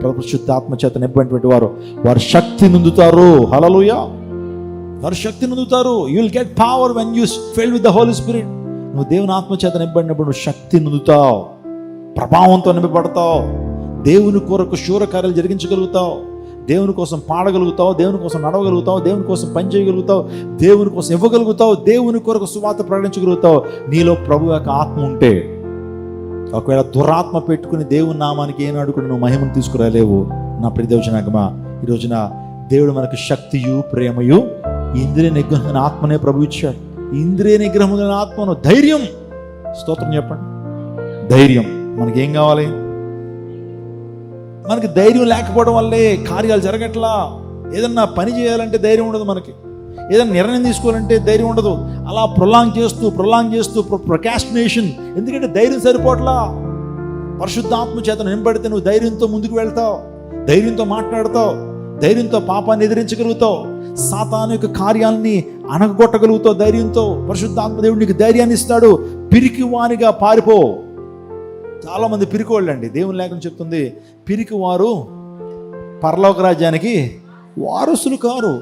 పరిశుద్ధాత్మ చేత నింపినటువంటి వారు శక్తి నొందుతారు. హల్లెలూయా. వారు శక్తి నొందుతారు. You will get power when you filled with the Holy Spirit. నువ్వు దేవుని ఆత్మ చేత నింపబడినప్పుడు నువ్వు శక్తి నొందుతావు, ప్రభావంతో నింపబడతావు, దేవుని కొరకు శూరకార్యాలు జరిగించగలుగుతావు, దేవుని కోసం పాడగలుగుతావు, దేవుని కోసం నడవగలుగుతావు, దేవుని కోసం పని చేయగలుగుతావు, దేవుని కోసం ఇవ్వగలుగుతావు, దేవుని కొరకు సువార్త ప్రకటించగలుగుతావు. నీలో ప్రభు యొక్క ఆత్మ ఉంటే. ఒకవేళ దురాత్మ పెట్టుకుని దేవుని నామానికి ఏనాడు కూడా నువ్వు మహిమను తీసుకురాలేవు. నా ప్రియదేవజనాగమా, ఈ రోజున దేవుడు మనకు శక్తియు ప్రేమయు ఇంద్రియ నిగ్రహమైన ఆత్మనే ప్రభు ఇచ్చాడు. ఇంద్రియ నిగ్రహమైన ఆత్మను, ధైర్యం. స్తోత్రం చెప్పండి. ధైర్యం. మనకేం కావాలి? మనకి ధైర్యం లేకపోవడం వల్లే కార్యాలు జరగట్లా. ఏదన్నా పని చేయాలంటే ధైర్యం ఉండదు, మనకి ఏదైనా నిర్ణయం తీసుకోవాలంటే ధైర్యం ఉండదు. అలా ప్రొలాంగ్ చేస్తూ ప్రొకాస్టినేషన్. ఎందుకంటే ధైర్యం సరిపోట్లా. పరిశుద్ధాత్మ చేత నింపడితే నువ్వు ధైర్యంతో ముందుకు వెళ్తావు, ధైర్యంతో మాట్లాడతావు, ధైర్యంతో పాపాన్ని ఎదిరించగలుగుతావు, సాతాను యొక్క కార్యాలని అనగొట్టగలుగుతావు ధైర్యంతో. పరిశుద్ధాత్మ దేవుడు నీకు ధైర్యాన్ని ఇస్తాడు. పిరికి వానిగా పారిపో. చాలామంది పిరికివాళ్ళండి. దేవుని లేఖనం చెప్తుంది, పిరికి వారు పరలోక రాజ్యానికి వారసులు కారు.